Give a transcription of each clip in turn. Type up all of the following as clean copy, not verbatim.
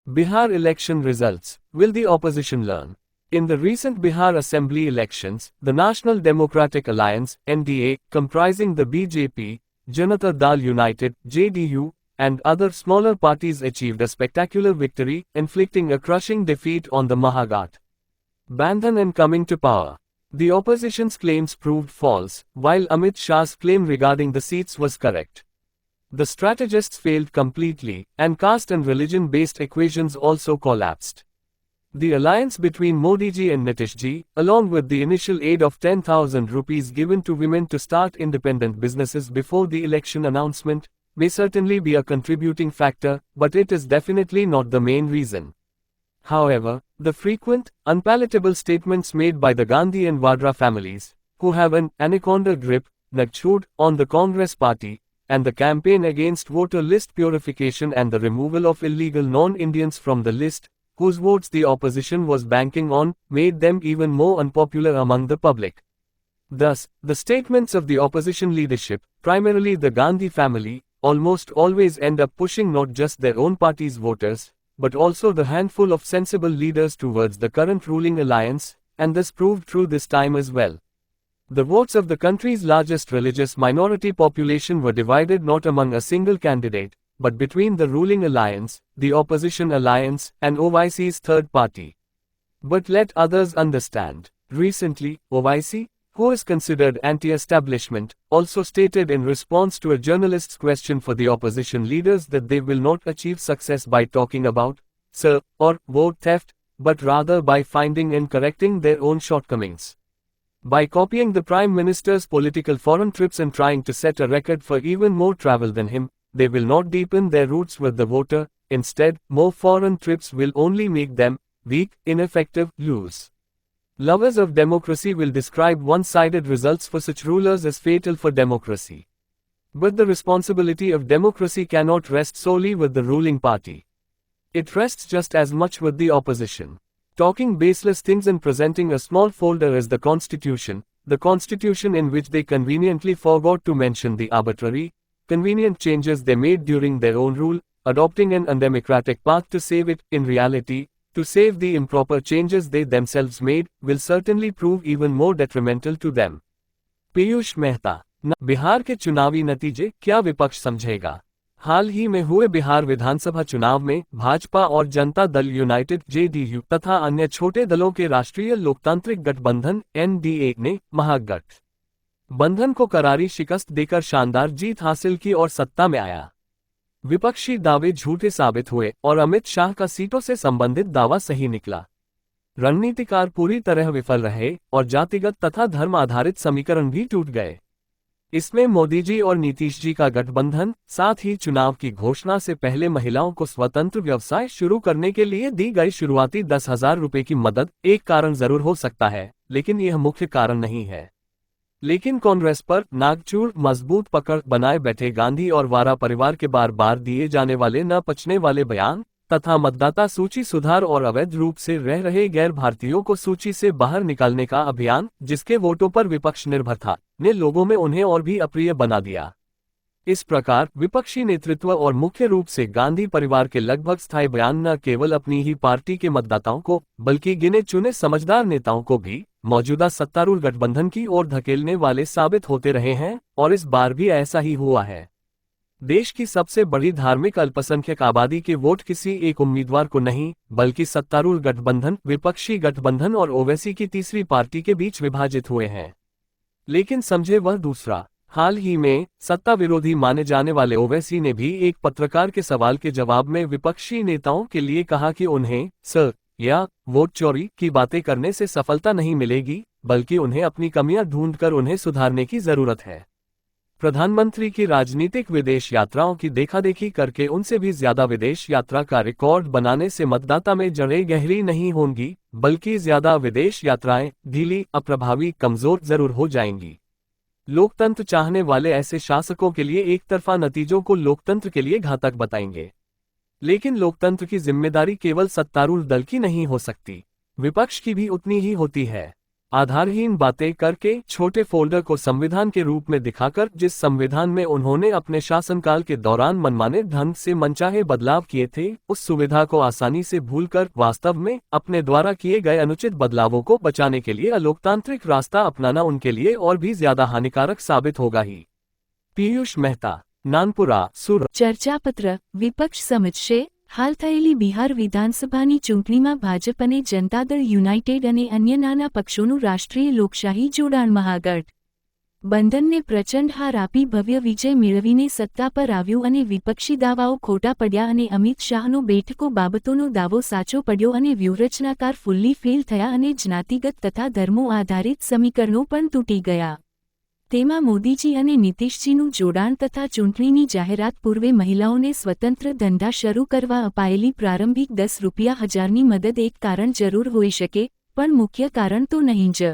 Bihar election results. Will the opposition learn? In the recent Bihar Assembly elections, the National Democratic Alliance (NDA), comprising the BJP, Janata Dal United (JDU), and other smaller parties achieved a spectacular victory, inflicting a crushing defeat on the Mahaghat Bandhan and coming to power. The opposition's claims proved false, while Amit Shah's claim regarding the seats was correct. The strategists failed completely, and caste and religion-based equations also collapsed. The alliance between Modi ji and Nitish ji, along with the initial aid of 10,000 rupees given to women to start independent businesses before the election announcement, may certainly be a contributing factor, but it is definitely not the main reason. However, the frequent, unpalatable statements made by the Gandhi and Vadra families, who have an anaconda grip, Nagchud, on the Congress party, and the campaign against voter list purification and the removal of illegal non-Indians from the list, whose votes the opposition was banking on, made them even more unpopular among the public. Thus, the statements of the opposition leadership, primarily the Gandhi family, almost always end up pushing not just their own party's voters, but also the handful of sensible leaders towards the current ruling alliance, and this proved true this time as well. The votes of the country's largest religious minority population were divided not among a single candidate, but between the ruling alliance, the opposition alliance, and OIC's third party. But let others understand. Recently, OIC, who is considered anti-establishment, also stated in response to a journalist's question for the opposition leaders that they will not achieve success by talking about, sir, or vote theft, but rather by finding and correcting their own shortcomings. By copying the Prime Minister's political foreign trips and trying to set a record for even more travel than him, they will not deepen their roots with the voter. Instead, more foreign trips will only make them weak, ineffective, loose. Lovers of democracy will describe one-sided results for such rulers as fatal for democracy. But the responsibility of democracy cannot rest solely with the ruling party. It rests just as much with the opposition. Talking baseless things and presenting a small folder as the constitution in which they conveniently forgot to mention the arbitrary, convenient changes they made during their own rule, adopting an undemocratic path to save it, in reality, to save the improper changes they themselves made, will certainly prove even more detrimental to them. Piyush Mehta, Bihar के चुनावी नतीजे क्या विपक्ष समझेगा? हाल ही में हुए बिहार विधानसभा चुनाव में भाजपा और जनता दल यूनाइटेड (जेडीयू) तथा अन्य छोटे दलों के राष्ट्रीय लोकतांत्रिक गठबंधन (एनडीए) ने महागठबंधन को करारी शिकस्त देकर शानदार जीत हासिल की और सत्ता में आया। विपक्षी दावे झूठे साबित हुए और अमित शाह का सीटों से संबंधित दावा सही निकला। रणनीतिकार पूरी तरह विफल रहे और जातिगत तथा धर्म आधारित समीकरण भी टूट गए। इसमें मोदी जी और नीतीश जी का गठबंधन, साथ ही चुनाव की घोषणा से पहले महिलाओं को स्वतंत्र व्यवसाय शुरू करने के लिए दी गई शुरुआती 10,000 रुपए की मदद एक कारण जरूर हो सकता है, लेकिन यह मुख्य कारण नहीं है। लेकिन कांग्रेस पर नागचूर मजबूत पकड़ बनाए बैठे गांधी और वारा परिवार के बार बार दिए जाने वाले न पचने वाले बयान तथा मतदाता सूची सुधार और अवैध रूप से रह रहे गैर भारतीयों को सूची से बाहर निकालने का अभियान, जिसके वोटों पर विपक्ष निर्भर था, ने लोगों में उन्हें और भी अप्रिय बना दिया। इस प्रकार विपक्षी नेतृत्व और मुख्य रूप से गांधी परिवार के लगभग स्थायी बयान न केवल अपनी ही पार्टी के मतदाताओं को, बल्कि गिने चुने समझदार नेताओं को भी मौजूदा सत्तारूढ़ गठबंधन की ओर धकेलने वाले साबित होते रहे हैं, और इस बार भी ऐसा ही हुआ है। देश की सबसे बड़ी धार्मिक अल्पसंख्यक आबादी के वोट किसी एक उम्मीदवार को नहीं, बल्कि सत्तारूढ़ गठबंधन, विपक्षी गठबंधन और ओवैसी की तीसरी पार्टी के बीच विभाजित हुए हैं। लेकिन समझे वह दूसरा। हाल ही में सत्ता विरोधी माने जाने वाले ओवैसी ने भी एक पत्रकार के सवाल के जवाब में विपक्षी नेताओं के लिए कहा कि उन्हें सर या वोट चोरी की बातें करने से सफलता नहीं मिलेगी, बल्कि उन्हें अपनी कमियां ढूंढकर उन्हें सुधारने की जरूरत है। प्रधानमंत्री की राजनीतिक विदेश यात्राओं की देखादेखी करके उनसे भी ज्यादा विदेश यात्रा का रिकॉर्ड बनाने से मतदाता में जड़ें गहरी नहीं होंगी, बल्कि ज्यादा विदेश यात्राएं ढीली, अप्रभावी, कमजोर जरूर हो जाएंगी। लोकतंत्र चाहने वाले ऐसे शासकों के लिए एक तरफा नतीजों को लोकतंत्र के लिए घातक बताएंगे। लेकिन लोकतंत्र की जिम्मेदारी केवल सत्तारूढ़ दल की नहीं हो सकती, विपक्ष की भी उतनी ही होती है। आधारहीन बातें करके छोटे फोल्डर को संविधान के रूप में दिखाकर जिस संविधान में उन्होंने अपने शासनकाल के दौरान मनमाने ढंग से मनचाहे बदलाव किए थे, उस सुविधा को आसानी से भूलकर वास्तव में अपने द्वारा किए गए अनुचित बदलावों को बचाने के लिए अलोकतांत्रिक रास्ता अपनाना उनके लिए और भी ज्यादा हानिकारक साबित होगा ही। पीयूष मेहता, नानपुरा, सूरत। ચર્ચાપત્ર વિપક્ષ સમજશે હાલ થયેલી બિહાર વિધાનસભાની ચૂંટણીમાં ભાજપ અને જનતાદળ યુનાઇટેડ અને અન્ય નાના પક્ષોનું રાષ્ટ્રીય લોકશાહી જોડાણ મહાગઠ બંધનને પ્રચંડ હાર આપી ભવ્ય વિજય મેળવીને સત્તા પર આવ્યું અને વિપક્ષી દાવાઓ ખોટા પડ્યા અને અમિત શાહનો બેઠકો બાબતોનો દાવો સાચો પડ્યો અને વ્યૂહરચનાકાર ફુલ્લી ફેલ થયા અને જ્ઞાતિગત તથા ધર્મો આધારિત સમીકરણો પણ તૂટી ગયા। તેમાં મોદીજી અને નીતિશજીનું જોડાણ તથા ચૂંટણીની જાહેરાત પૂર્વે મહિલાઓને સ્વતંત્ર ધંધા શરૂ કરવા અપાયેલી પ્રારંભિક 10 રૂપિયા મદદ એક કારણ જરૂર હોઈ શકે, પણ મુખ્ય કારણ તો નહીં જ।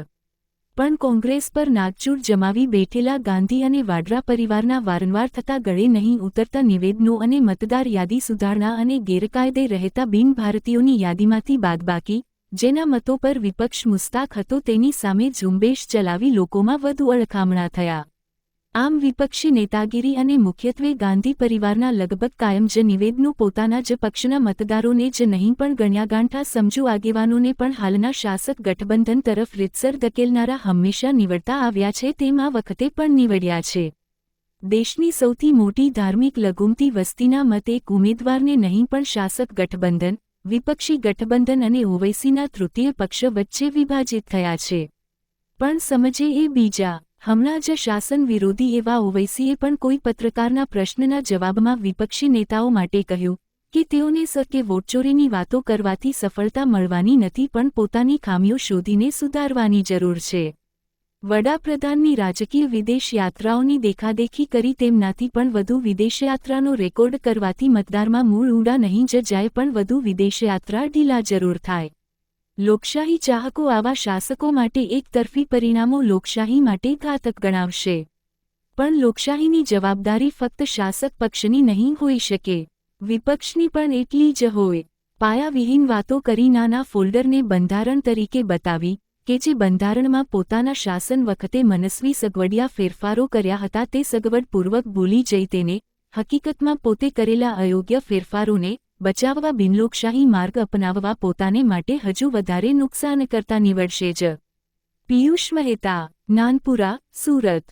પણ કોંગ્રેસ પર નાગચૂર જમાવી બેઠેલા ગાંધી અને વાડ્રા પરિવારના વારંવાર થતા ગળે નહીં ઉતરતા નિવેદનો અને મતદાર યાદી સુધારણા અને ગેરકાયદે રહેતા બિન ભારતીયોની યાદીમાંથી બાદબાકી, જેના મતો પર વિપક્ષ મુસ્તાક હતો, તેની સામે ઝુંબેશ ચલાવી લોકોમાં વધુ અળખામણા થયા। આમ વિપક્ષી નેતાગીરી અને મુખ્યત્વે ગાંધી પરિવારના લગભગ કાયમ જ નિવેદનો પોતાના જ પક્ષના મતદારોને જ નહીં પણ ગણ્યાગાંઠા સમજુ આગેવાનોને પણ હાલના શાસક ગઠબંધન તરફ રીતસર ધકેલનારા હંમેશા નીવડતા આવ્યા છે, તેમ આ વખતે પણ નીવડ્યા છે। દેશની સૌથી મોટી ધાર્મિક લઘુમતી વસ્તીના મત એક ઉમેદવારને નહીં પણ શાસક ગઠબંધન, વિપક્ષી ગઠબંધન અને ઓવૈસીના તૃતીય પક્ષ વચ્ચે વિભાજિત થયા છે। પણ સમજે એ બીજા। હમણાં જ શાસન વિરોધી એવા ઓવૈસીએ પણ કોઈ પત્રકારના પ્રશ્નના જવાબમાં વિપક્ષી નેતાઓ માટે કહ્યું કે તેઓને કે વોટચોરીની વાતો કરવાથી સફળતા મળવાની નથી, પણ પોતાની ખામીઓ શોધીને સુધારવાની જરૂર છે। વડાપ્રધાનની રાજકીય વિદેશ યાત્રાઓની દેખાદેખી કરી તેમનાથી પણ વધુ વિદેશયાત્રાનો રેકોર્ડ કરવાથી મતદારમાં મૂળ ઊંડા નહીં જ જાય, પણ વધુ વિદેશયાત્રા ઢીલા જરૂર થાય। લોકશાહી ચાહકો આવા શાસકો માટે એકતરફી પરિણામો લોકશાહી માટે ઘાતક ગણાવશે, પણ લોકશાહીની જવાબદારી ફક્ત શાસક પક્ષની નહીં હોઈ શકે, વિપક્ષની પણ એટલી જ હોય। પાયાવિહીન વાતો કરી નાના ફોલ્ડરને બંધારણ તરીકે બતાવી કે જે બંધારણમાં પોતાના શાસન વખતે મનસ્વી સગવડિયા ફેરફારો કર્યા હતા તે સગવડપૂર્વક ભૂલી જઈ તેને હકીકતમાં પોતે કરેલા અયોગ્ય ફેરફારોને બચાવવા બિનલોકશાહી માર્ગ અપનાવવા પોતાને માટે હજુ વધારે નુકસાન કરતા નીવડશે જ। પિયુષ મહેતા, નાનપુરા, સુરત।